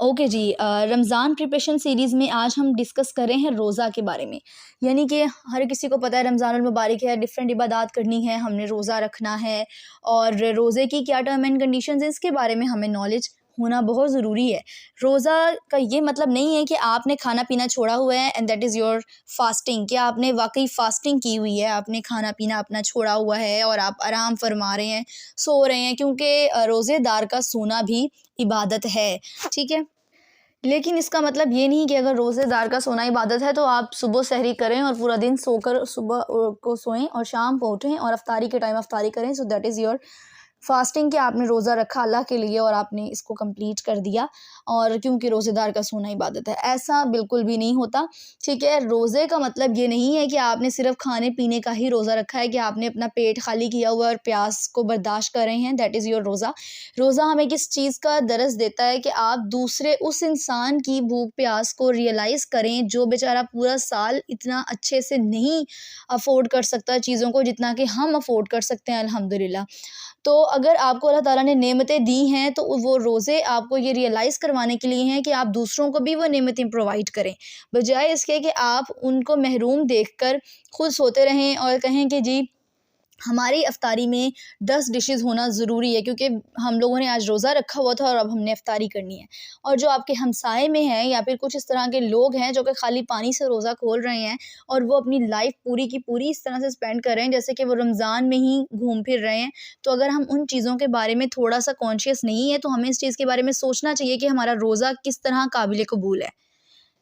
Okay जी, Ramzan preparation series में आज हम डिस्कस कर रहे हैं रोज़ा के बारे में। यानी कि हर किसी को पता है रमज़ानुल मुबारक है, डिफरेंट इबादत करनी है, हमने रोज़ा रखना है और रोज़े की क्या टर्म एंड कंडीशंस है इसके बारे में हमें नॉलेज होना बहुत ज़रूरी है। रोज़ा का ये मतलब नहीं है कि आपने खाना पीना छोड़ा हुआ है and that is your fasting, कि आपने वाकई फास्टिंग की हुई है, आपने खाना पीना अपना छोड़ा हुआ है और आप आराम फरमा रहे हैं, सो रहे हैं, क्योंकि रोज़ेदार का सोना भी इबादत है, ठीक है। लेकिन इसका मतलब ये नहीं कि अगर रोज़ेदार का सोना इबादत है तो आप सुबह सहरी करें और पूरा दिन सोकर सुबह को सोएं और शाम को उठें और अफ्तारी के टाइम अफ्तारी करें, so that is your fasting, कि आपने रोज़ा रखा अल्लाह के लिए और आपने इसको कंप्लीट कर दिया और क्योंकि रोज़ेदार का सोना इबादत है। ऐसा बिल्कुल भी नहीं होता, ठीक है। रोज़े का मतलब ये नहीं है कि आपने सिर्फ खाने पीने का ही रोज़ा रखा है, कि आपने अपना पेट खाली किया हुआ है और प्यास को बर्दाश्त कर रहे हैं, दैट इज़ योर रोज़ा। रोज़ा हमें किस चीज़ का दरस देता है कि आप दूसरे उस इंसान की भूख प्यास को रियलाइज़ करें जो बेचारा पूरा साल इतना अच्छे से नहीं अफोर्ड कर सकता चीज़ों को जितना कि हम अफोर्ड कर सकते हैं, अल्हम्दुलिल्लाह। तो अगर आपको अल्लाह ताला ने नेमतें दी हैं तो वो रोज़े आपको ये रियलाइज़ करवाने के लिए हैं कि आप दूसरों को भी वो नेमतें प्रोवाइड करें, बजाय इसके कि आप उनको महरूम देखकर खुद सोते रहें और कहें कि जी हमारी अफ्तारी में 10 डिशेज़ होना ज़रूरी है क्योंकि हम लोगों ने आज रोज़ा रखा हुआ था और अब हमने अफ्तारी करनी है। और जो आपके हमसाए में हैं या फिर कुछ इस तरह के लोग हैं जो कि खाली पानी से रोज़ा खोल रहे हैं और वो अपनी लाइफ पूरी की पूरी इस तरह से स्पेंड कर रहे हैं जैसे कि वो रमज़ान में ही घूम फिर रहे हैं। तो अगर हम उन चीज़ों के बारे में थोड़ा-सा कॉन्शियस नहीं है तो हमें इस चीज़ के बारे में सोचना चाहिए कि हमारा रोज़ा किस तरह काबिल कबूल है।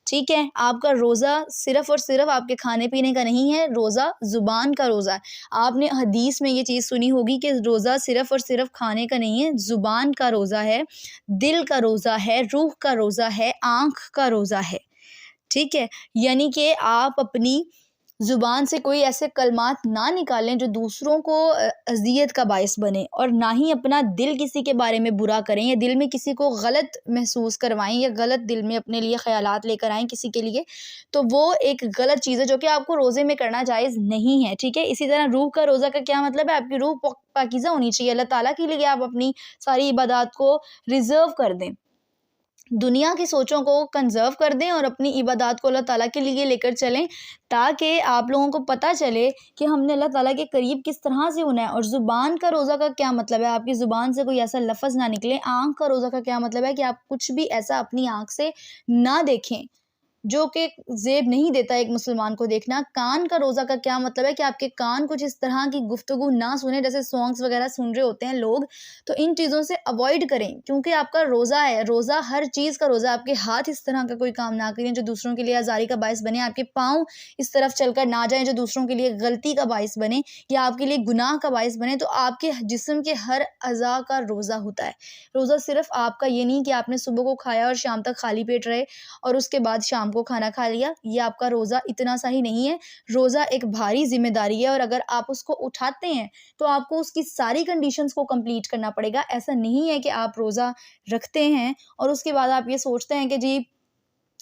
ठीक है, आपका रोज़ा सिर्फ़ और सिर्फ़ आपके खाने-पीने का नहीं है, रोज़ा ज़ुबान का रोज़ा है। आपने हदीस में ये चीज़ सुनी होगी कि रोज़ा सिर्फ़ और सिर्फ़ खाने का नहीं है, ज़ुबान का रोज़ा है, दिल का रोज़ा है, रूह का रोज़ा है, आँख का रोज़ा है। ठीक है? यानी कि आप अपनी ज़ुबान से कोई ऐसे कलमात ना निकालें जो दूसरों को अज़ियत का बायस बने, और ना ही अपना दिल किसी के बारे में बुरा करें या दिल में किसी को गलत महसूस करवाएँ या गलत दिल में अपने लिए ख़यालात लेकर आएँ किसी के लिए, तो वो एक गलत चीज़ है जो कि आपको रोज़े में करना जायज़ नहीं है, ठीक है? इसी तरह रूह का रोज़ा का क्या मतलब है, आपकी रूह पाकीज़ा होनी चाहिए, अल्लाह ताला के लिए आप अपनी सारी इबादत को रिज़र्व कर दें। दुनिया की सोचों को कंज़र्व कर दें और अपनी इबादत को अल्लाह ताला के लिए लेकर चलें, ताकि आप लोगों को पता चले कि हमने अल्लाह ताला के करीब किस तरह से होना है। और ज़ुबान का रोज़ा का क्या मतलब है, आपकी ज़ुबान से कोई ऐसा लफ़्ज़ ना निकले। आँख का रोज़ा का क्या मतलब है कि आप कुछ भी ऐसा अपनी आँख से ना देखें जो कि ज़ेब नहीं देता एक मुसलमान को देखना। कान का रोज़ा का क्या मतलब है कि आपके कान कुछ इस तरह की गुफ्तगू ना सुने, जैसे सॉन्ग्स वगैरह सुन रहे होते हैं लोग, तो इन चीज़ों से अवॉइड करें क्योंकि आपका रोज़ा है। रोज़ा हर चीज़ का रोज़ा है। आपके हाथ इस तरह का कोई काम ना करें जो दूसरों के लिए आज़ारी का बायस बने, आपके पाँव इस तरफ चलकर ना जाएँ जो दूसरों के लिए गलती का बायस बने या आपके लिए गुनाह का बायस बने। तो आपके जिस्म के हर अज़ा का रोज़ा होता है। रोज़ा सिर्फ़ आपका ये नहीं कि आपने सुबह को खाया और शाम तक खाली पेट रहे और उसके बाद शाम को खाना खा लिया, ये आपका रोज़ा इतना सा ही नहीं है। रोज़ा एक भारी ज़िम्मेदारी है और अगर आप उसको उठाते हैं तो आपको उसकी सारी कंडीशंस को कंप्लीट करना पड़ेगा। ऐसा नहीं है कि आप रोज़ा रखते हैं और उसके बाद आप ये सोचते हैं कि जी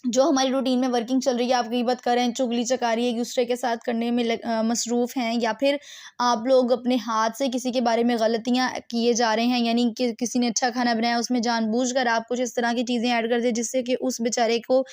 जो हमारी रूटीन में वर्किंग चल रही है, आप गीबत कर रहे हैं, चुगली चकारी एक दूसरे के साथ करने में मसरूफ़ हैं, या फिर आप लोग अपने हाथ से किसी के बारे में गलतियाँ किए जा रहे हैं, यानी कि किसी ने अच्छा खाना बनाया उसमें जानबूझकर आप कुछ इस तरह की चीज़ें ऐड कर दें जिससे कि उस बेचारे को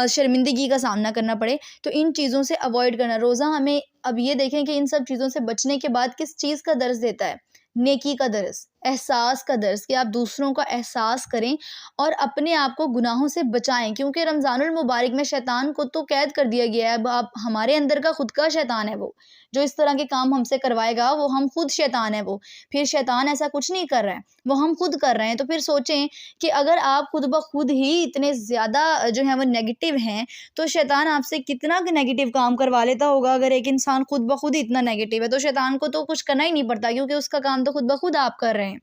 शर्मिंदगी का सामना करना पड़े। तो इन चीज़ों से अवॉइड करना रोज़ा हमें, अब ये देखें कि इन सब चीज़ों से बचने के बाद किस चीज़ का दर्स देता है, नेकी का दर्स, एहसास का दर्स, कि आप दूसरों का एहसास करें और अपने आप को गुनाहों से बचाएं, क्योंकि रमज़ानुल मुबारक में शैतान को तो कैद कर दिया गया है। अब आप हमारे अंदर का खुद का शैतान है वो जो इस तरह के काम हमसे करवाएगा, वो हम खुद शैतान है वो। फिर शैतान ऐसा कुछ नहीं कर रहा है, वो हम खुद कर रहे हैं। तो फिर सोचें कि अगर आप खुद ब खुद ही इतने ज़्यादा जो है वो नेगेटिव हैं तो शैतान आपसे कितना नेगेटिव काम करवा लेता होगा। अगर एक इंसान खुद ब खुद ही इतना नेगेटिव है तो शैतान को तो कुछ करना ही नहीं पड़ता, क्योंकि उसका काम तो खुद ब खुद आप कर रहे हैं।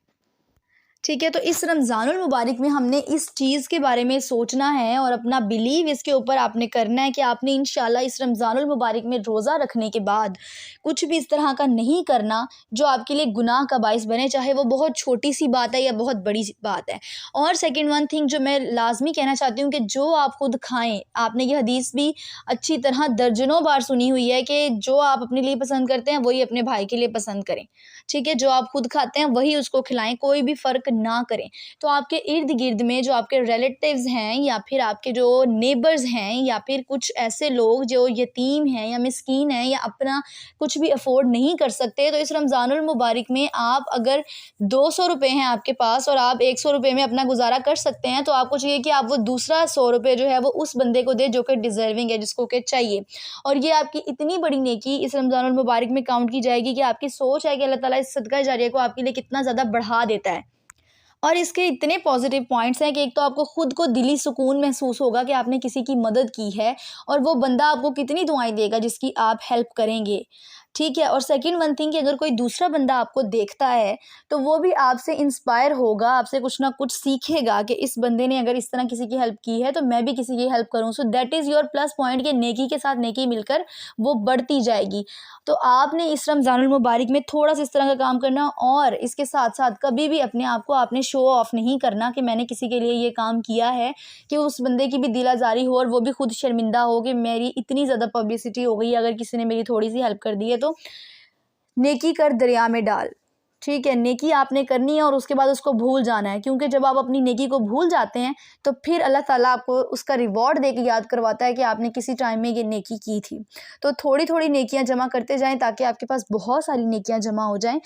ठीक है, तो इस रमज़ानुल मुबारक में हमने इस चीज़ के बारे में सोचना है और अपना बिलीव इसके ऊपर आपने करना है कि आपने इंशाल्लाह इस रमज़ानुल मुबारक में रोज़ा रखने के बाद कुछ भी इस तरह का नहीं करना जो आपके लिए गुनाह का बायस बने, चाहे वो बहुत छोटी सी बात है या बहुत बड़ी सी बात है। और सेकंड वन थिंग जो मैं लाज़मी कहना चाहती हूँ कि जो आप खुद खाएँ, आपने ये हदीस भी अच्छी तरह दर्जनों बार सुनी हुई है कि जो आप अपने लिए पसंद करते हैं वही अपने भाई के लिए पसंद करें। ठीक है, जो आप खुद खाते हैं वही उसको खिलाएँ, कोई भी फ़र्क ना करें। तो आपके इर्द-गिर्द में जो आपके रिलेटिव्स हैं या फिर आपके जो नेबर्स हैं या फिर कुछ ऐसे लोग जो यतीम हैं या मिस्कीन हैं या अपना कुछ भी अफ़ोर्ड नहीं कर सकते, तो इस रमज़ानुल मुबारक में आप अगर 200 रुपए हैं आपके पास और आप 100 रुपए में अपना गुज़ारा कर सकते हैं, तो आपको चाहिए कि आप वो दूसरा 100 रुपए जो है वो उस बंदे को दें जो कि डिज़र्विंग है, जिसको कि चाहिए। और ये आपकी इतनी बड़ी नेकी इस रमज़ानुल मुबारक में काउंट की जाएगी कि आपकी सोच है कि अल्लाह ताला इस सदका जारिया को आपके लिए कितना ज़्यादा बढ़ा देता है। और इसके इतने पॉजिटिव पॉइंट्स हैं कि एक तो आपको खुद को दिली सुकून महसूस होगा कि आपने किसी की मदद की है और वो बंदा आपको कितनी दुआएं देगा जिसकी आप हेल्प करेंगे, ठीक है। और सेकंड वन थिंग कि अगर कोई दूसरा बंदा आपको देखता है तो वो भी आपसे इंस्पायर होगा, आपसे कुछ ना कुछ सीखेगा कि इस बंदे ने अगर इस तरह किसी की हेल्प की है तो मैं भी किसी की हेल्प करूँ। So that is your plus point कि नेकी के साथ नेकी मिलकर वो बढ़ती जाएगी। तो आपने इस रमज़ानुल मुबारक में थोड़ा सा इस तरह का काम करना और इसके साथ साथ कभी भी अपने आप को आपने शो ऑफ नहीं करना कि मैंने किसी के लिए ये काम किया है, कि उस बंदे की भी दिल आज़ारी हो और वो भी खुद शर्मिंदा हो कि मेरी इतनी ज़्यादा पब्लिसिटी हो गई, अगर किसी ने मेरी थोड़ी सी हेल्प कर दी है तो नेकी कर दरिया में डाल, ठीक है। नेकी आपने करनी है और उसके बाद उसको भूल जाना है, क्योंकि जब आप अपनी नेकी को भूल जाते हैं तो फिर अल्लाह ताला आपको उसका रिवॉर्ड दे के याद करवाता है कि आपने किसी टाइम में ये नेकी की थी। तो थोड़ी थोड़ी नेकियां जमा करते जाएं ताकि आपके पास बहुत सारी नेकियां जमा हो जाएं।